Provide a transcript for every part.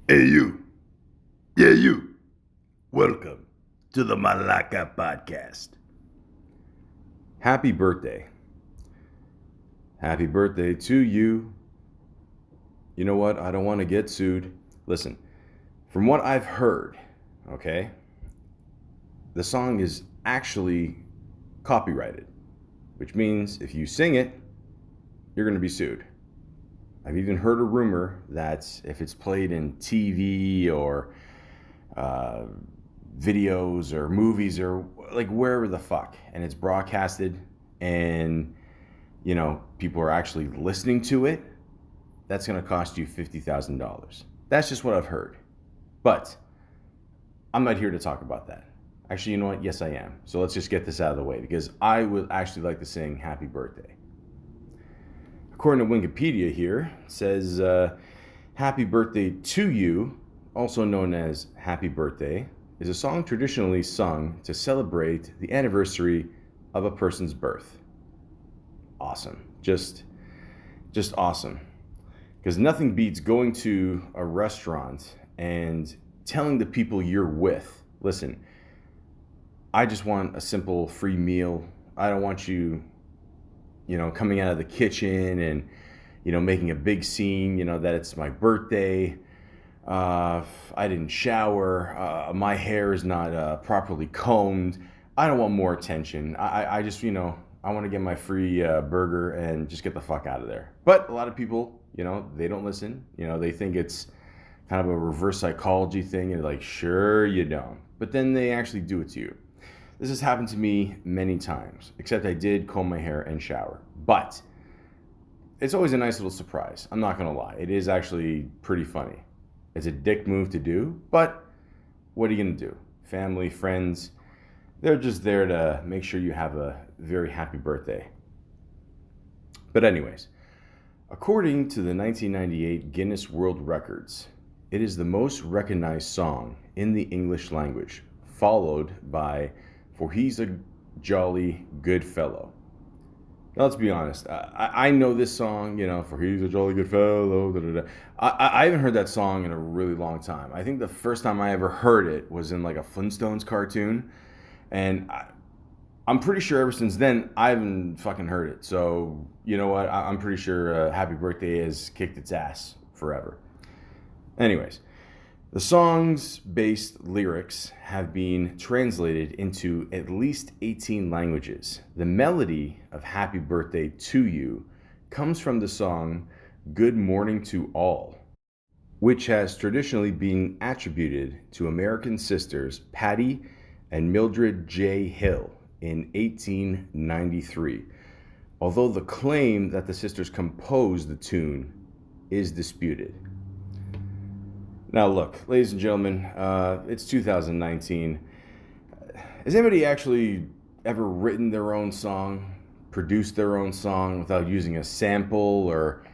Hey, you. Yeah, you. Welcome to the Malaka podcast. Happy birthday. Happy birthday to you. You know what? I don't want to get sued. Listen, from what I've heard, okay, the song is actually copyrighted, which means if you sing it, you're going to be sued. I've even heard a rumor that if it's played in TV or uh, videos or movies or like wherever the fuck, and it's broadcasted and people are actually listening to it, that's going to cost you $50,000. That's just what I've heard. But I'm not here to talk about that. Actually, you know what? Yes, I am. So let's just get this out of the way because I would actually like to sing happy birthday. According to Wikipedia here, it says happy birthday to you, also known as happy birthday, is a song traditionally sung to celebrate the anniversary of a person's birth. Awesome. Just awesome. Because nothing beats going to a restaurant and telling the people you're with, listen, I just want a simple free meal. I don't want you, coming out of the kitchen and, making a big scene, that it's my birthday. I didn't shower. My hair is not properly combed. I don't want more attention. I just, I want to get my free burger and just get the fuck out of there. But a lot of people, they don't listen. They think it's kind of a reverse psychology thing. And like, sure, you don't. But then they actually do it to you. This has happened to me many times, except I did comb my hair and shower. But it's always a nice little surprise. I'm not going to lie. It is actually pretty funny. It's a dick move to do, but what are you going to do? Family, friends, they're just there to make sure you have a very happy birthday. But anyways, according to the 1998 Guinness World Records, it is the most recognized song in the English language, followed by For He's a Jolly Good Fellow. Now, let's be honest. I know this song, For He's a Jolly Good Fellow. Da, da, da. I haven't heard that song in a really long time. I think the first time I ever heard it was in like a Flintstones cartoon. And I'm pretty sure ever since then, I haven't fucking heard it. So, you know what? I'm pretty sure Happy Birthday has kicked its ass forever. Anyways, the song's based lyrics have been translated into at least 18 languages. The melody of Happy Birthday to You comes from the song Good Morning to All, which has traditionally been attributed to American sisters Patty and Mildred J. Hill in 1893, although the claim that the sisters composed the tune is disputed. Now, look, ladies and gentlemen, it's 2019. Has anybody actually ever written their own song, produced their own song without using a sample or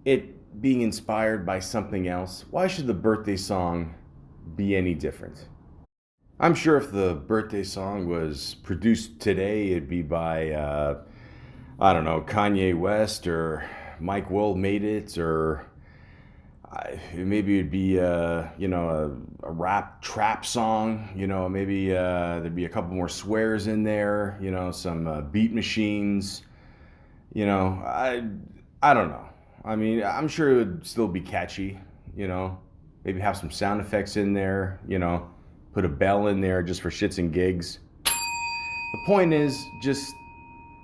it being inspired by something else? Why should the birthday song be any different? I'm sure if the birthday song was produced today, it'd be by, I don't know, Kanye West or Mike Will made it, or maybe it'd be, a rap trap song. Maybe there'd be a couple more swears in there. Some beat machines. I don't know. I mean, I'm sure it would still be catchy. Maybe have some sound effects in there. Put a bell in there just for shits and gigs. The point is just,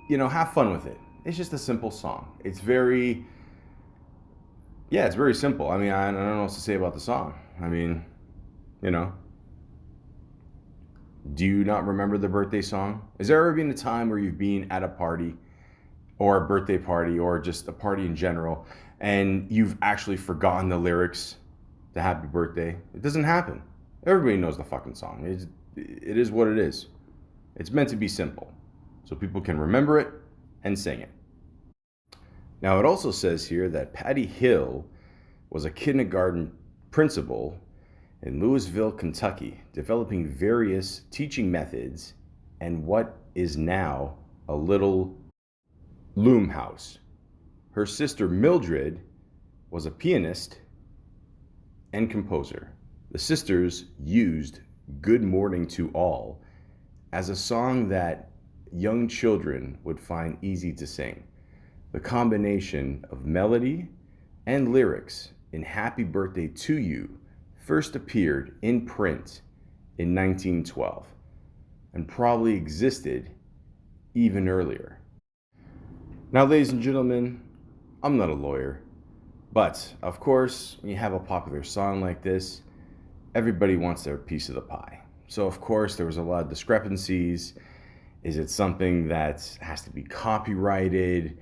have fun with it. It's just a simple song. It's very simple. I mean, I don't know what else to say about the song. I mean, you know, do you not remember the birthday song? Has there ever been a time where you've been at a party or a birthday party or just a party in general and you've actually forgotten the lyrics to Happy Birthday? It doesn't happen. Everybody knows the fucking song. It is what it is. It's meant to be simple so people can remember it and sing it. Now, it also says here that Patty Hill was a kindergarten principal in Louisville, Kentucky, developing various teaching methods and what is now a little loom house. Her sister Mildred was a pianist and composer, the sisters used Good Morning to All as a song that young children would find easy to sing. The combination of melody and lyrics in Happy Birthday to You first appeared in print in 1912 and probably existed even earlier. Now, ladies and gentlemen, I'm not a lawyer, but of course, when you have a popular song like this, everybody wants their piece of the pie. So, of course, there was a lot of discrepancies. Is it something that has to be copyrighted?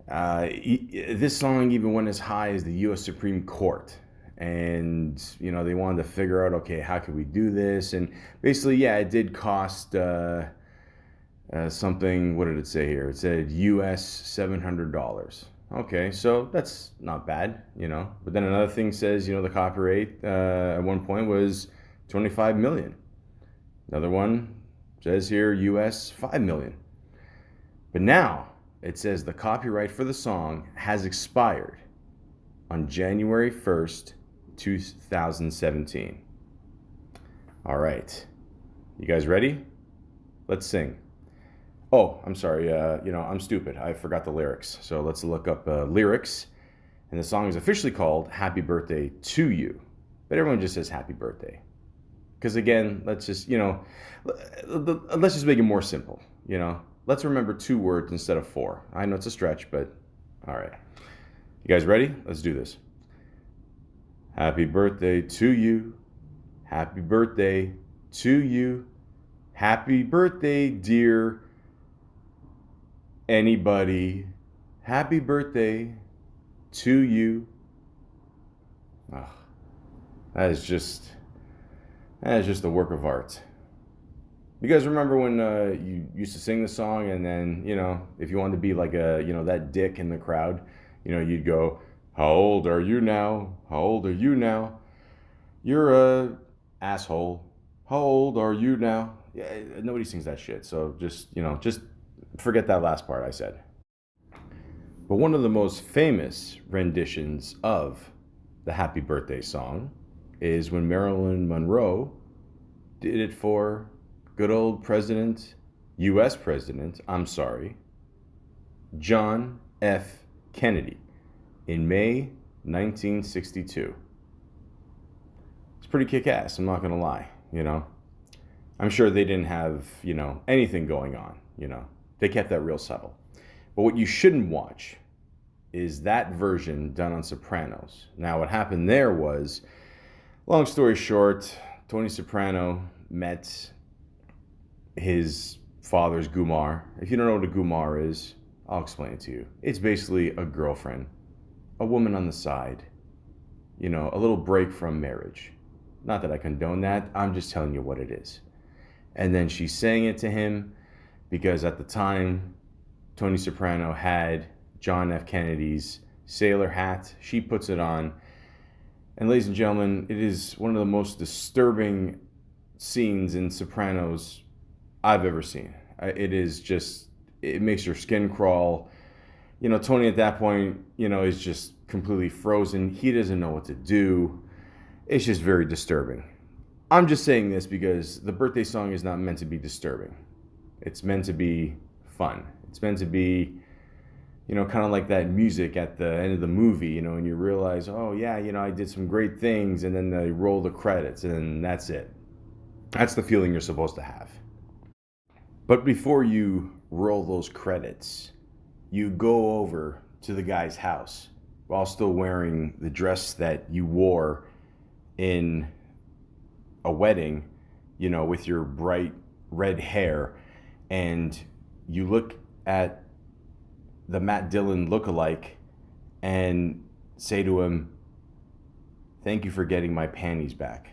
This song even went as high as the U.S. Supreme Court. And, they wanted to figure out, okay, how could we do this? And basically, yeah, it did cost something, what did it say here? It said US $700. Okay, so that's not bad. But then another thing says, the copyright at one point was 25 million. Another one says here US 5 million. But now it says the copyright for the song has expired on January 1st, 2017. All right. You guys ready? Let's sing. Oh, I'm sorry. I'm stupid. I forgot the lyrics. So let's look up lyrics. And the song is officially called Happy Birthday to You. But everyone just says Happy Birthday. Because again, let's just make it more simple. Let's remember 2 words instead of 4. I know it's a stretch, but all right. You guys ready? Let's do this. Happy birthday to you. Happy birthday to you. Happy birthday, dear anybody. Happy birthday to you. Oh, that is just a work of art. You guys remember when you used to sing the song, and then if you wanted to be like that dick in the crowd, you'd go, "How old are you now? How old are you now? You're a asshole. How old are you now?" Yeah, nobody sings that shit. So just forget that last part I said. But one of the most famous renditions of the Happy Birthday song is when Marilyn Monroe did it for good old U.S. President, John F. Kennedy in May 1962. It's pretty kick-ass, I'm not going to lie, I'm sure they didn't have, anything going on, They kept that real subtle. But what you shouldn't watch is that version done on Sopranos. Now, what happened there was, long story short, Tony Soprano met his father's Gumar. If you don't know what a Gumar is, I'll explain it to you. It's basically a girlfriend, a woman on the side, a little break from marriage. Not that I condone that, I'm just telling you what it is. And then she sang it to him because at the time, Tony Soprano had John F. Kennedy's sailor hat. She puts it on. And ladies and gentlemen, it is one of the most disturbing scenes in Sopranos I've ever seen. It makes your skin crawl. Tony at that point, is just completely frozen. He doesn't know what to do. It's just very disturbing. I'm just saying this because the birthday song is not meant to be disturbing. It's meant to be fun. It's meant to be, kind of like that music at the end of the movie, and you realize, oh yeah, I did some great things, and then they roll the credits, and that's it. That's the feeling you're supposed to have. But before you roll those credits, you go over to the guy's house while still wearing the dress that you wore in a wedding, with your bright red hair, and you look at the Matt Dillon lookalike and say to him, "Thank you for getting my panties back."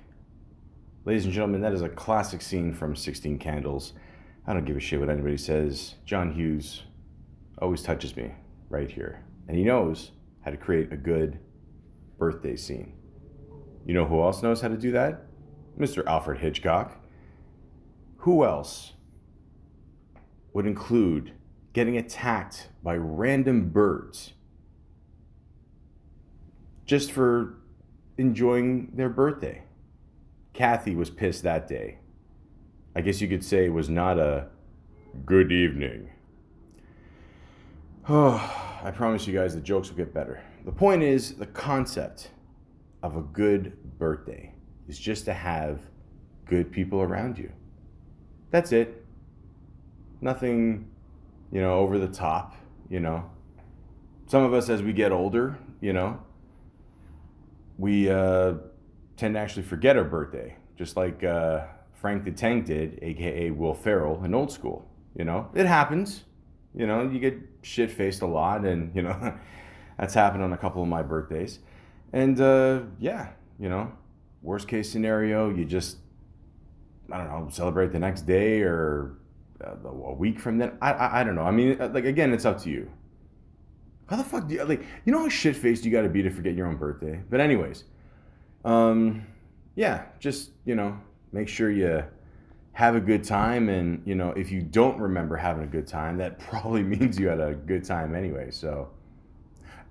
Ladies and gentlemen, that is a classic scene from 16 Candles. I don't give a shit what anybody says. John Hughes always touches me right here. And he knows how to create a good birthday scene. You know who else knows how to do that? Mr. Alfred Hitchcock. Who else would include getting attacked by random birds just for enjoying their birthday. Kathy was pissed that day. I guess you could say it was not a good evening. Oh, I promise you guys the jokes will get better. The point is, the concept of a good birthday is just to have good people around you. That's it. Nothing, over the top, Some of us, as we get older, we tend to actually forget our birthday, just like Frank the Tank did, aka Will Ferrell in Old School. It happens. You get shit faced a lot, and that's happened on a couple of my birthdays. And yeah, worst case scenario, you just, I don't know, celebrate the next day or a week from then. I don't know. I mean, like, again, it's up to you. How the fuck do you, like, how shit faced you got to be to forget your own birthday? But anyways, yeah, just make sure you have a good time, and if you don't remember having a good time, that probably means you had a good time anyway. So,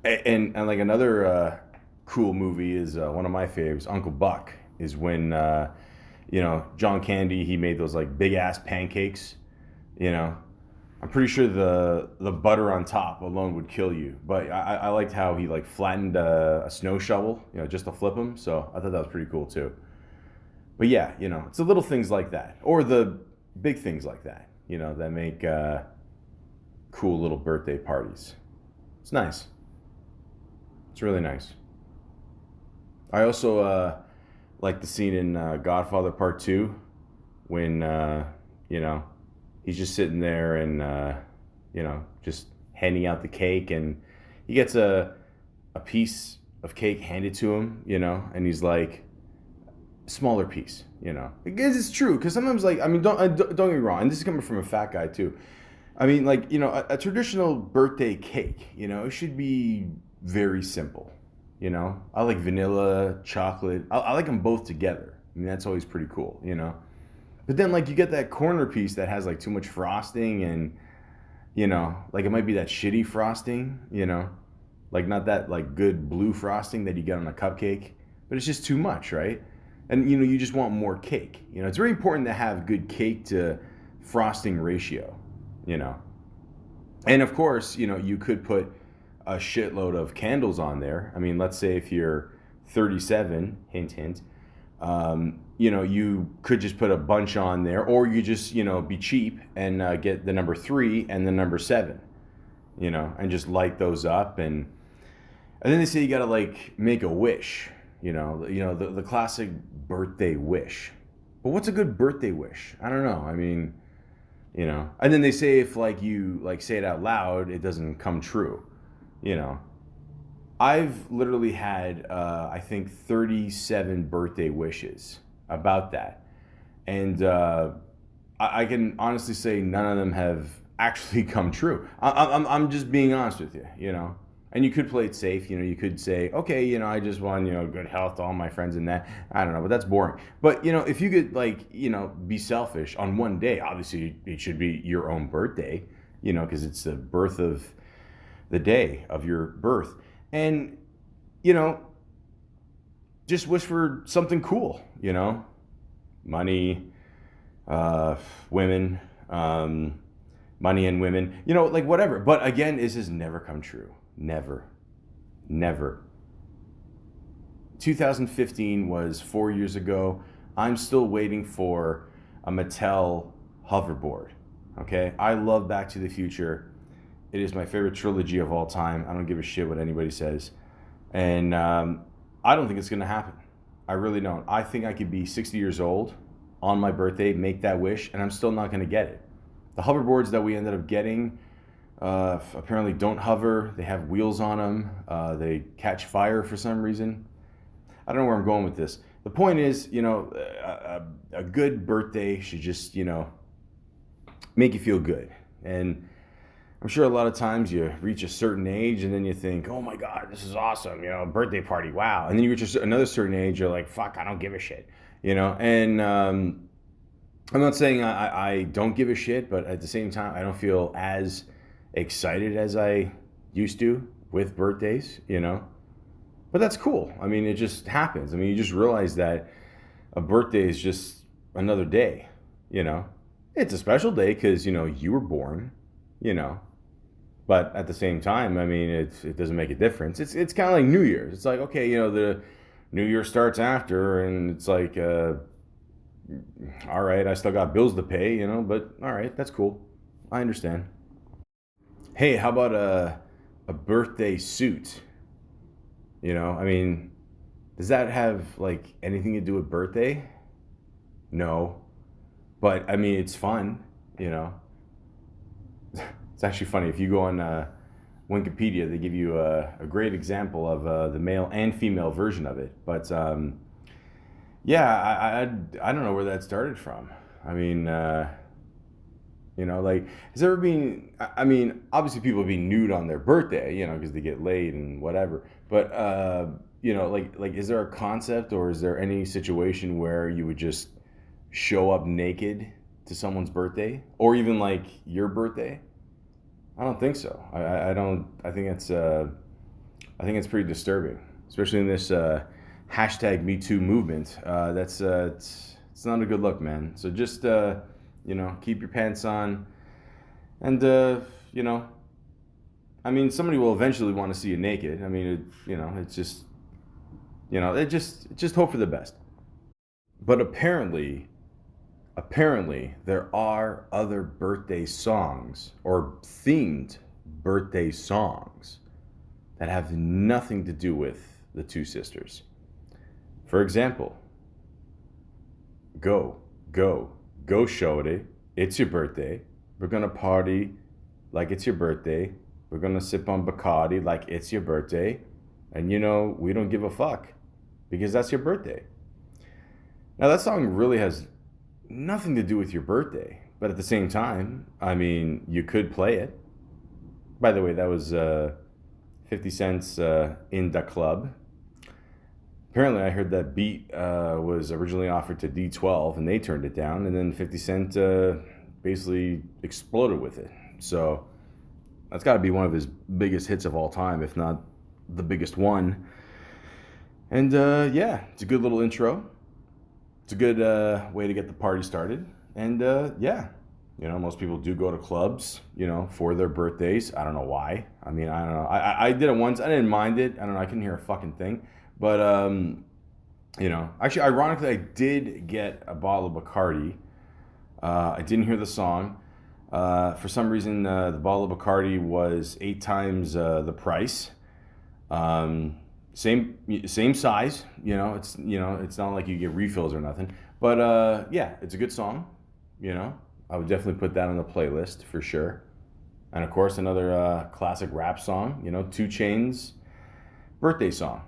and like another cool movie is one of my favorites, Uncle Buck, is when John Candy, he made those like big ass pancakes. I'm pretty sure the butter on top alone would kill you, but I liked how he like flattened a snow shovel, just to flip them. So I thought that was pretty cool too. But yeah, it's the little things like that, or the big things like that, that make cool little birthday parties. It's nice. It's really nice. I also like the scene in Godfather Part 2 when, he's just sitting there and, just handing out the cake, and he gets a piece of cake handed to him, and he's like, smaller piece, because it's true. Because sometimes, like, I mean, don't get me wrong, and this is coming from a fat guy too. I mean, like, a traditional birthday cake, it should be very simple. I like vanilla, chocolate. I like them both together. I mean, that's always pretty cool. But then, like, you get that corner piece that has like too much frosting, and like it might be that shitty frosting. Like not that like good blue frosting that you get on a cupcake, but it's just too much, right? And you just want more cake. It's very important to have good cake to frosting ratio. And of course, you could put a shitload of candles on there. I mean, let's say if you're 37, hint hint, you could just put a bunch on there, or you just be cheap and get the number 3 and the number 7, and just light those up. And then they say you gotta like make a wish. The classic birthday wish. But what's a good birthday wish? I don't know. I mean, and then they say if like you like say it out loud, it doesn't come true. I've literally had I think 37 birthday wishes about that, and I can honestly say none of them have actually come true. I'm just being honest with you. And you could play it safe, you could say, okay, I just want, good health to all my friends and that. I don't know, but that's boring. But, if you could, like, be selfish on one day, obviously it should be your own birthday, because it's the birth of the day of your birth. And, just wish for something cool, money, women, money and women, like whatever. But again, this has never come true. Never. 2015 was 4 years ago. I'm still waiting for a Mattel hoverboard. Okay? I love Back to the Future. It is my favorite trilogy of all time. I don't give a shit what anybody says. And I don't think it's going to happen. I really don't. I think I could be 60 years old on my birthday, make that wish, and I'm still not going to get it. The hoverboards that we ended up getting apparently don't hover. They have wheels on them. They catch fire for some reason. I don't know where I'm going with this. The point is, a good birthday should just, make you feel good. And I'm sure a lot of times you reach a certain age and then you think, oh my God, this is awesome, birthday party, wow. And then you reach another certain age, you're like, fuck, I don't give a shit, And I'm not saying I don't give a shit, but at the same time, I don't feel as excited as I used to with birthdays, But that's cool. I mean, it just happens. I mean, you just realize that a birthday is just another day, you know? It's a special day because, you were born, you know? But at the same time, I mean, it doesn't make a difference. It's kind of like New Year's. It's like, okay, the New Year starts after, and it's like, all right, I still got bills to pay, but all right, that's cool. I understand. Hey, how about a birthday suit? I mean, does that have like anything to do with birthday? No, but I mean, it's fun. You know, it's actually funny if you go on Wikipedia, they give you a great example of the male and female version of it. But yeah, I don't know where that started from. I mean, like has there ever been? I mean, obviously people be nude on their birthday, because they get laid and whatever. But like is there a concept or is there any situation where you would just show up naked to someone's birthday or even like your birthday? I don't think so. I don't. I think it's pretty disturbing, especially in this hashtag Me Too movement. That's it's not a good look, man. So just keep your pants on, and I mean, somebody will eventually want to see you naked. I mean, it's just just hope for the best. But apparently there are other birthday songs or themed birthday songs that have nothing to do with the two sisters. For example, go, go, go, shorty. It's your birthday. We're gonna party like it's your birthday. We're gonna sip on Bacardi like it's your birthday. And we don't give a fuck because that's your birthday. Now, that song really has nothing to do with your birthday, but at the same time, I mean, you could play it. By the way, that was 50 Cent's In Da Club. Apparently, I heard that beat was originally offered to D12 and they turned it down, and then 50 Cent basically exploded with it. So that's got to be one of his biggest hits of all time, if not the biggest one. And yeah, it's a good little intro. It's a good way to get the party started. And yeah, most people do go to clubs, for their birthdays. I don't know why. I mean, I don't know. I did it once. I didn't mind it. I don't know. I couldn't hear a fucking thing. But, actually, ironically, I did get a bottle of Bacardi. I didn't hear the song. For some reason, the bottle of Bacardi was 8 times the price. Same size, it's not like you get refills or nothing. But yeah, it's a good song, I would definitely put that on the playlist for sure. And of course, another classic rap song, 2 Chainz birthday song.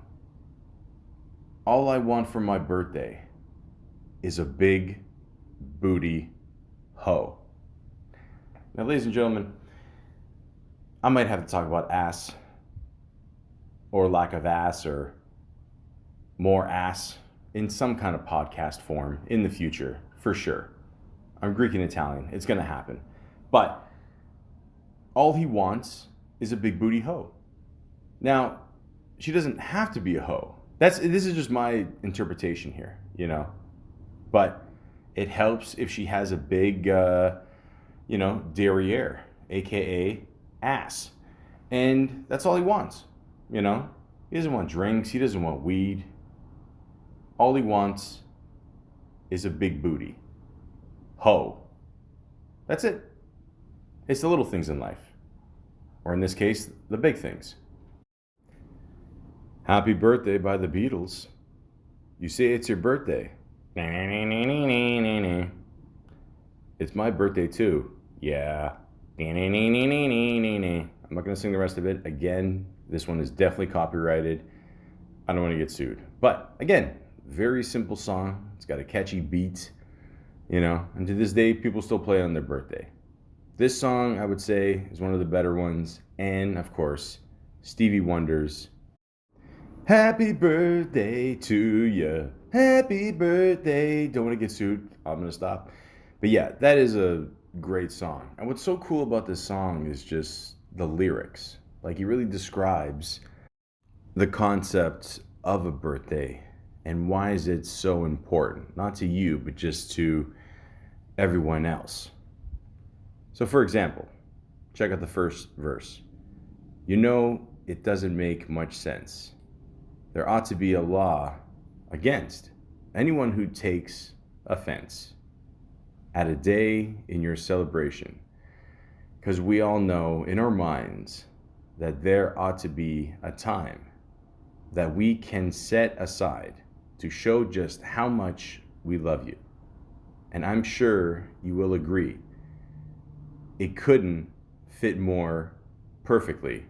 All I want for my birthday is a big booty hoe. Now, ladies and gentlemen, I might have to talk about ass or lack of ass or more ass in some kind of podcast form in the future, for sure. I'm Greek and Italian. It's going to happen. But all he wants is a big booty hoe. Now, she doesn't have to be a hoe. This is just my interpretation here, But it helps if she has a big, derriere, aka ass. And that's all he wants, He doesn't want drinks. He doesn't want weed. All he wants is a big booty. Hoe. That's it. It's the little things in life. Or in this case, the big things. Happy Birthday by the Beatles. You say it's your birthday. It's my birthday too. Yeah. I'm not going to sing the rest of it. Again, this one is definitely copyrighted. I don't want to get sued. But again, very simple song. It's got a catchy beat, and to this day, people still play it on their birthday. This song, I would say, is one of the better ones. And of course, Stevie Wonder's Happy Birthday to You. Happy birthday. Don't want to get sued. I'm going to stop. But yeah, that is a great song. And what's so cool about this song is just the lyrics. Like, he really describes the concept of a birthday and why is it so important, not to you, but just to everyone else. So, for example, check out the first verse. You know, it doesn't make much sense. There ought to be a law against anyone who takes offense at a day in your celebration, because we all know in our minds that there ought to be a time that we can set aside to show just how much we love you. And I'm sure you will agree, it couldn't fit more perfectly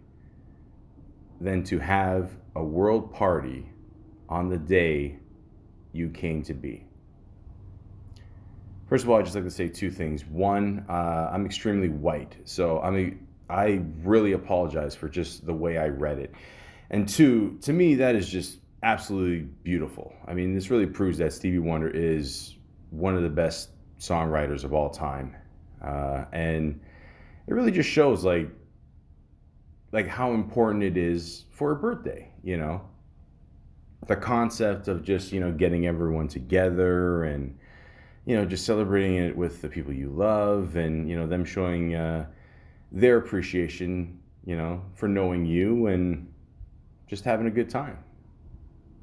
than to have a world party on the day you came to be. First of all, I'd just like to say two things. One, I'm extremely white, so I really apologize for just the way I read it. And two, to me, that is just absolutely beautiful. I mean, this really proves that Stevie Wonder is one of the best songwriters of all time, and it really just shows like how important it is for a birthday. The concept of just getting everyone together and just celebrating it with the people you love and them showing their appreciation for knowing you and just having a good time.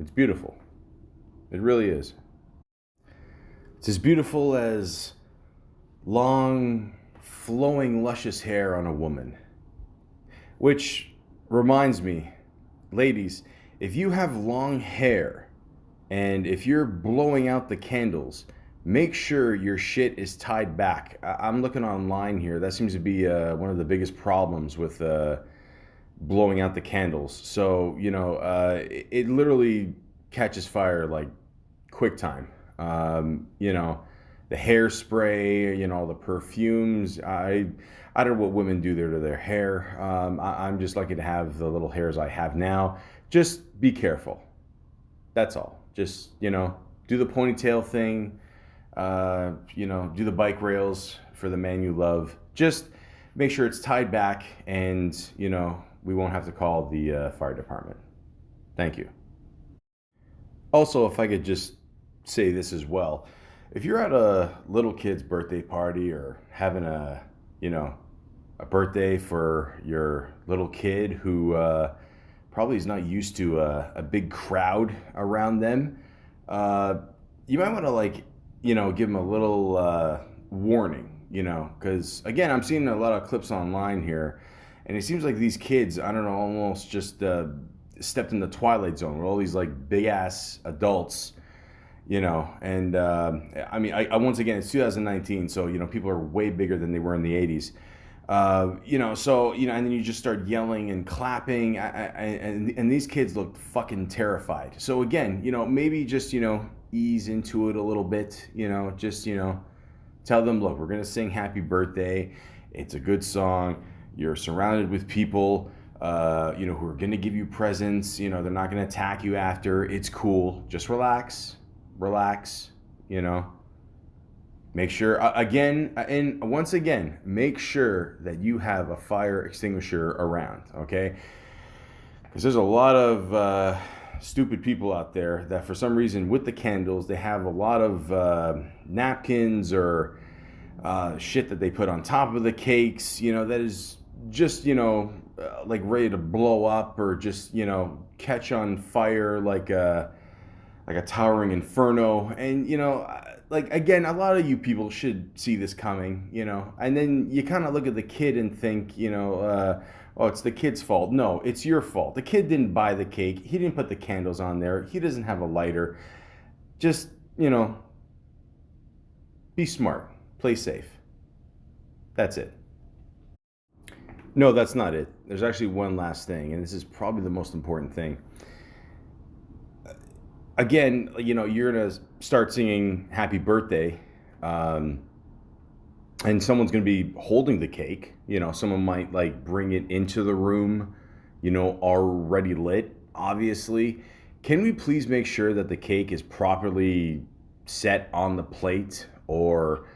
It's beautiful. It really is. It's as beautiful as long flowing luscious hair on a woman, which reminds me, ladies, if you have long hair and if you're blowing out the candles, make sure your shit is tied back. I'm looking online here. That seems to be one of the biggest problems with blowing out the candles. So, it literally catches fire like quick time. The hairspray, the perfumes. I don't know what women do there to their hair. I'm just lucky to have the little hairs I have now. Just be careful. That's all. Just, do the ponytail thing. Do the bike rails for the man you love. Just make sure it's tied back and, we won't have to call the fire department. Thank you. Also, if I could just say this as well. If you're at a little kid's birthday party or having a birthday for your little kid who probably is not used to a big crowd around them, you might want to give them a little warning, because again, I'm seeing a lot of clips online here, and it seems like these kids, I don't know, almost just stepped in the twilight zone where all these big ass adults, and I once again, it's 2019, so people are way bigger than they were in the 80s. And then you just start yelling and clapping, and these kids look fucking terrified. So again, maybe just ease into it a little bit. Tell them, look, we're gonna sing Happy Birthday. It's a good song. You're surrounded with people, who are gonna give you presents. They're not gonna attack you after. It's cool. Just relax. Make sure, again, and once again, make sure that you have a fire extinguisher around, okay? Because there's a lot of stupid people out there that for some reason with the candles, they have a lot of napkins or shit that they put on top of the cakes, that is just, ready to blow up or just, catch on fire like a towering inferno. And, again, a lot of you people should see this coming, and then you kind of look at the kid and think, oh, it's the kid's fault. No, it's your fault. The kid didn't buy the cake. He didn't put the candles on there. He doesn't have a lighter. Just, be smart. Play safe. That's it. No, that's not it. There's actually one last thing, and this is probably the most important thing. Again, you're going to start singing Happy Birthday, and someone's going to be holding the cake. Someone might bring it into the room, already lit, obviously. Can we please make sure that the cake is properly set on the plate, or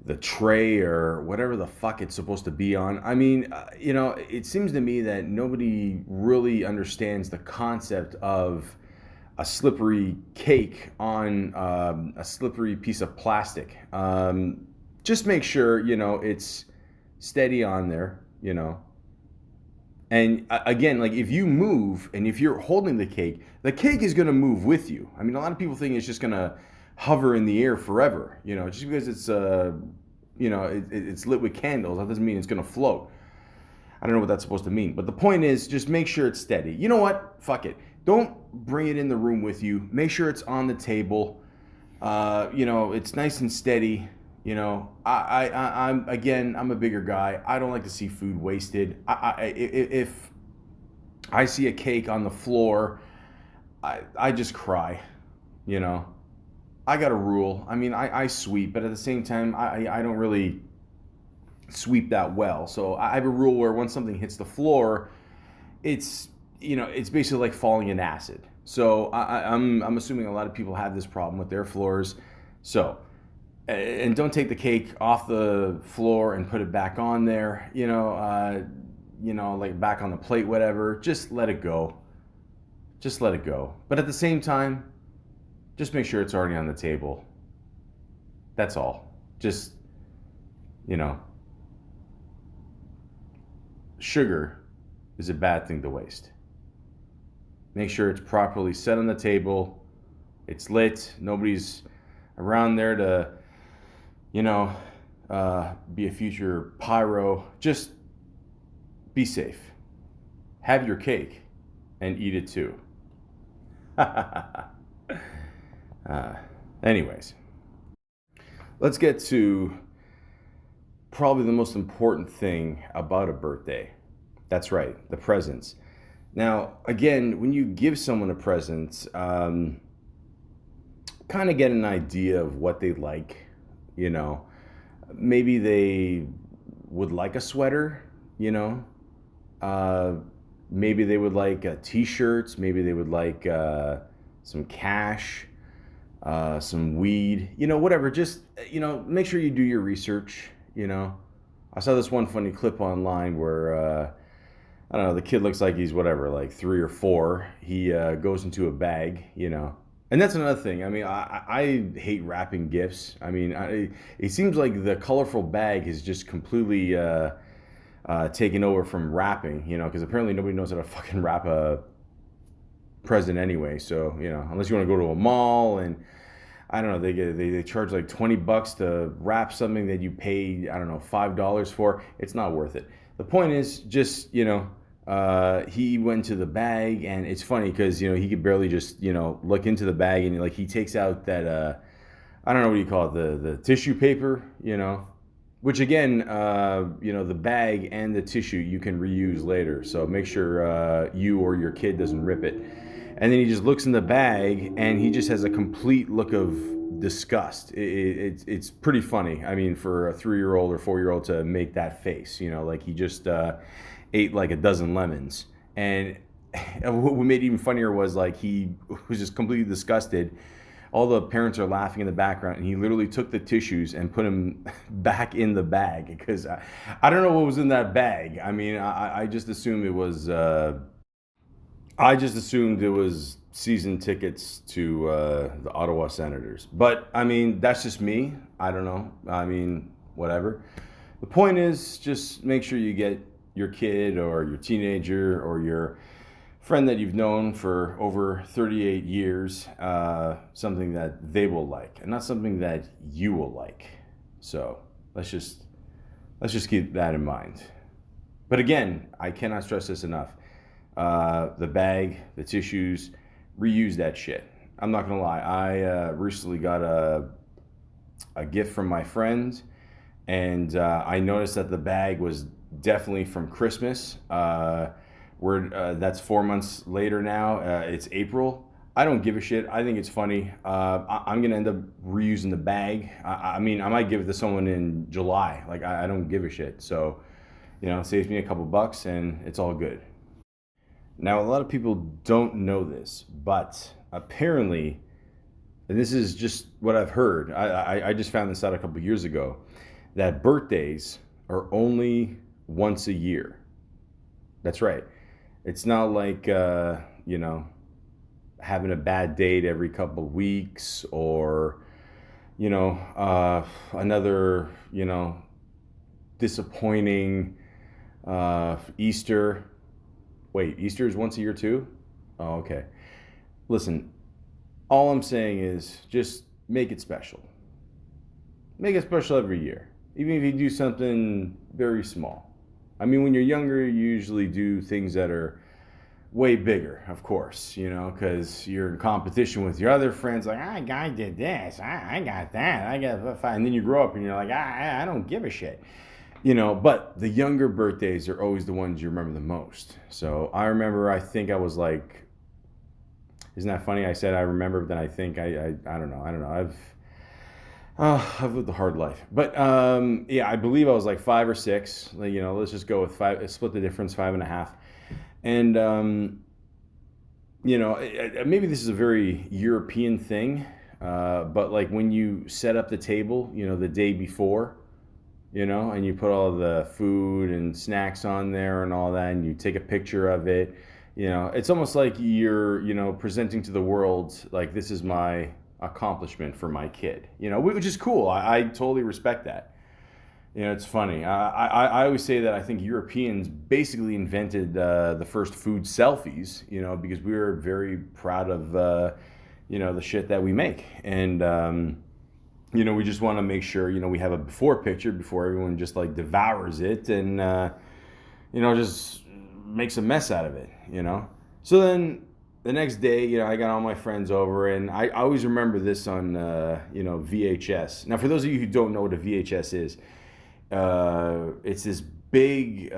the tray or whatever the fuck it's supposed to be on. I mean, it seems to me that nobody really understands the concept of a slippery cake on a slippery piece of plastic. Just make sure, it's steady on there, And again, like if you move and if you're holding the cake is going to move with you. I mean, a lot of people think it's just going to hover in the air forever, just because it's it's lit with candles, that doesn't mean it's going to float. I don't know what that's supposed to mean, but the point is just make sure it's steady. You know what? Fuck it. Don't bring it in the room with you. Make sure it's on the table. It's nice and steady. I'm a bigger guy. I don't like to see food wasted. If I see a cake on the floor, I just cry. I got a rule. I mean, I sweep, but at the same time, I don't really sweep that well. So I have a rule where once something hits the floor, it's it's basically like falling in acid. So I'm assuming a lot of people have this problem with their floors. So, and don't take the cake off the floor and put it back on there. Like back on the plate, whatever. Just let it go. Just let it go. But at the same time, just make sure it's already on the table. That's all. Just, sugar is a bad thing to waste. Make sure it's properly set on the table. It's lit. Nobody's around there to, be a future pyro. Just be safe. Have your cake and eat it too. Anyways, let's get to probably the most important thing about a birthday. That's right, the presents. Now, again, when you give someone a present, kind of get an idea of what they like. Maybe they would like a sweater. Maybe they would like t-shirts. Maybe they would like some cash, some weed. Whatever. Just make sure you do your research. I saw this one funny clip online where I don't know, the kid looks like he's whatever, like 3 or 4. He goes into a bag, and that's another thing. I mean, I hate wrapping gifts. I mean, it seems like the colorful bag has just completely taken over from wrapping, because apparently nobody knows how to fucking wrap a present anyway. So, unless you want to go to a mall and I don't know, they charge like $20 to wrap something that you paid, I don't know, $5 for. It's not worth it. The point is just, he went to the bag, and it's funny because, he could barely just, look into the bag, and like he takes out that, I don't know what you call it, the tissue paper, which again, the bag and the tissue you can reuse later. So make sure you or your kid doesn't rip it. And then he just looks in the bag, and he just has a complete look of disgust. It's pretty funny. I mean, for a 3-year-old or 4-year-old to make that face, like he just ate like a dozen lemons. And what made it even funnier was like he was just completely disgusted. All the parents are laughing in the background, and he literally took the tissues and put them back in the bag because I don't know what was in that bag. I mean, I just assumed it was. I just assumed it was season tickets to the Ottawa Senators. But, I mean, that's just me. I don't know. I mean, whatever. The point is just make sure you get your kid or your teenager or your friend that you've known for over 38 years something that they will like and not something that you will like. So let's just keep that in mind. But again, I cannot stress this enough. The bag, the tissues, reuse that shit. I'm not gonna lie. I recently got a gift from my friend, and I noticed that the bag was definitely from Christmas. That's 4 months later now. It's April. I don't give a shit. I think it's funny. I'm gonna end up reusing the bag. I mean, I might give it to someone in July. Like I don't give a shit. So, it saves me a couple bucks, and it's all good. Now, a lot of people don't know this, but apparently, and this is just what I've heard, I just found this out a couple years ago. that birthdays are only once a year. That's right. It's not like, having a bad date every couple of weeks, or, another, disappointing Easter. Wait, Easter is once a year too? Oh, okay. Listen, all I'm saying is just make it special. Make it special every year, even if you do something very small. I mean, when you're younger, you usually do things that are way bigger, of course, because you're in competition with your other friends. Like, I did this, I got that, I got five. And then you grow up and you're like, I don't give a shit. But the younger birthdays are always the ones you remember the most. So I remember, I think I was like, isn't that funny? I said I remember, but then I think I don't know. I've lived a hard life, but yeah, I believe I was like 5 or 6. Let's just go with 5. Split the difference, 5.5. And maybe this is a very European thing, but like when you set up the table, the day before, and you put all the food and snacks on there and all that, and you take a picture of it. It's almost like you're, presenting to the world, like, this is my accomplishment for my kid, which is cool. I totally respect that. It's funny. I always say that I think Europeans basically invented the first food selfies, because we were very proud of, the shit that we make. And, we just want to make sure, we have a before picture before everyone just like devours it and, just makes a mess out of it, So then the next day, I got all my friends over, and I always remember this on, VHS. Now, for those of you who don't know what a VHS is, it's this big,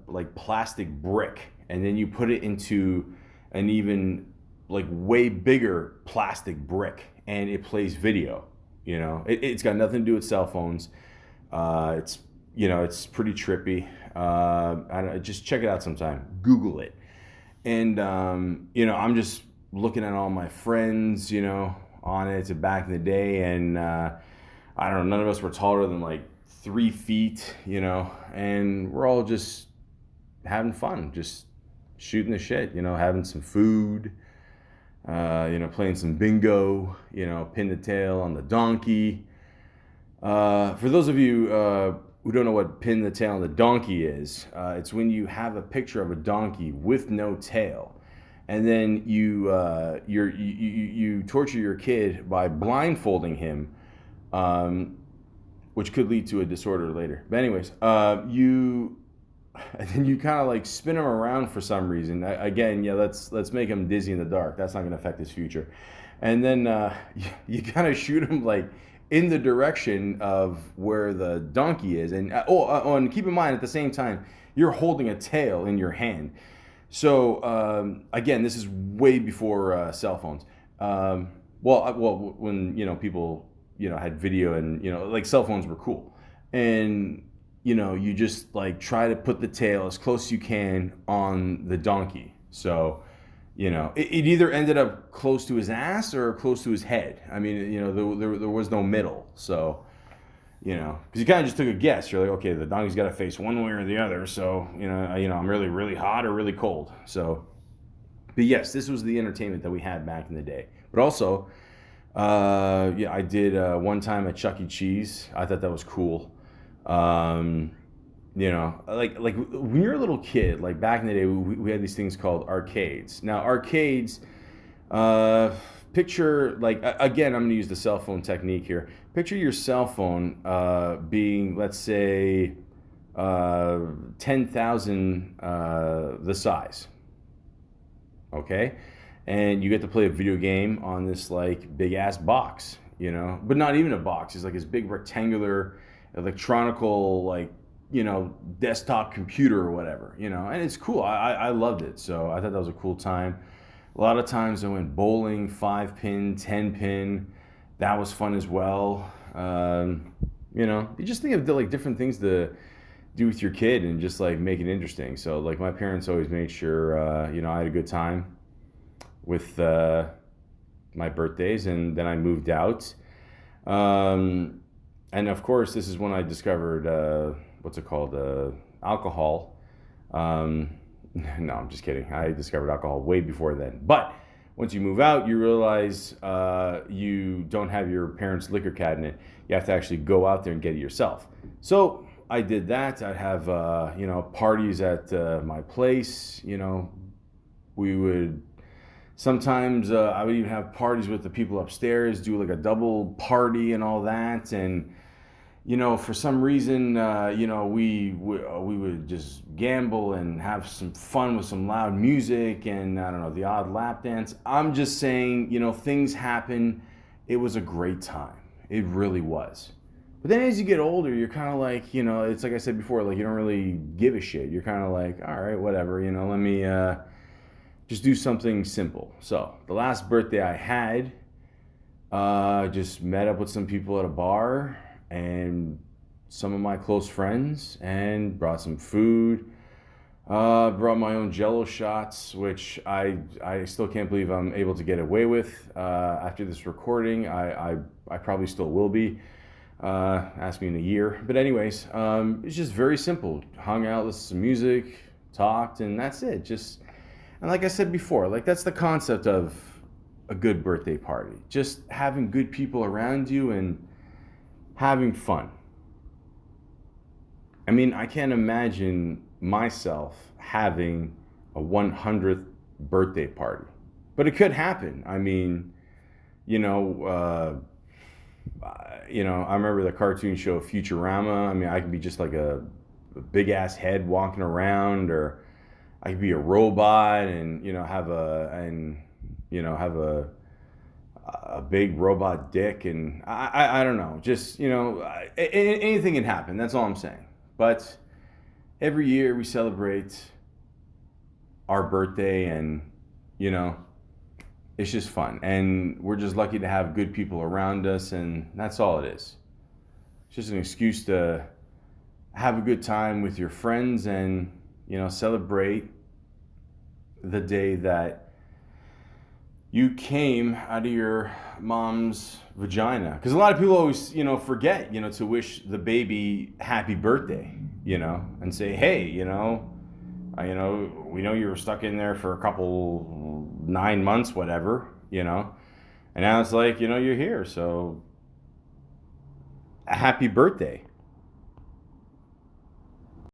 like, plastic brick, and then you put it into an even, like, way bigger plastic brick, and it plays video. It's got nothing to do with cell phones. It's pretty trippy. Just check it out sometime. Google it. And, I'm just looking at all my friends, on it. It's back in the day. And, I don't know, none of us were taller than like 3 feet, and we're all just having fun, just shooting the shit, having some food, playing some bingo, pin the tail on the donkey. For those of you who don't know what pin the tail on the donkey is, it's when you have a picture of a donkey with no tail, and then you torture your kid by blindfolding him, which could lead to a disorder later. But anyways, and then you kind of like spin him around for some reason. Again, let's make him dizzy in the dark. That's not going to affect his future. And then you kind of shoot him like in the direction of where the donkey is. And and keep in mind, at the same time, you're holding a tail in your hand. So again, this is way before cell phones. When people had video, and like, cell phones were cool, and you just like try to put the tail as close as you can on the donkey. So it either ended up close to his ass or close to his head. I mean, there was no middle. So because you kind of just took a guess. You're like, okay, the donkey's got to face one way or the other. So I'm really, really hot or really cold. So, but yes, this was the entertainment that we had back in the day. But also, I did one time at Chuck E. Cheese. I thought that was cool. Like when you're a little kid, like back in the day, we had these things called arcades. Now, arcades, picture, like, again, I'm going to use the cell phone technique here. Picture your cell phone being, let's say, 10,000 the size. Okay? And you get to play a video game on this, like, big ass box, but not even a box. It's like this big rectangular electronical, like, desktop computer or whatever, and it's cool. I loved it. So I thought that was a cool time. A lot of times I went bowling, 5-pin, 10-pin. That was fun as well. You just think of like different things to do with your kid and just like make it interesting. So like my parents always made sure, I had a good time with my birthdays, and then I moved out. And of course, this is when I discovered what's it called, alcohol. Um, no, I'm just kidding. I discovered alcohol way before then. But once you move out, you realize you don't have your parents' liquor cabinet. You have to actually go out there and get it yourself. So I did that. I'd have parties at my place. We would sometimes I would even have parties with the people upstairs, do like a double party and all that. And for some reason, we would just gamble and have some fun with some loud music and I don't know, the odd lap dance. I'm just saying, things happen. It was a great time. It really was. But then as you get older, you're kind of like, it's like I said before, like you don't really give a shit. You're kind of like, all right, whatever, let me just do something simple. So the last birthday I had, just met up with some people at a bar and some of my close friends and brought some food. Brought my own Jello shots, which I still can't believe I'm able to get away with. After this recording, I probably still will be. Ask me in a year. But anyways, it's just very simple. Hung out, listened to some music, talked, and that's it. And like I said before, like that's the concept of a good birthday party. Just having good people around you and having fun. I mean, I can't imagine myself having a 100th birthday party, but it could happen. I mean, I remember the cartoon show Futurama. I mean, I could be just like a big ass head walking around, or I could be a robot and have a big robot dick, and I don't know, just anything can happen. That's all I'm saying. But every year we celebrate our birthday, and it's just fun, and we're just lucky to have good people around us, and that's all it is. It's just an excuse to have a good time with your friends and celebrate the day that you came out of your mom's vagina. Because a lot of people always, forget, to wish the baby happy birthday, and say, hey, we know you were stuck in there for a couple 9 months, whatever, and now it's like, you're here, so a happy birthday.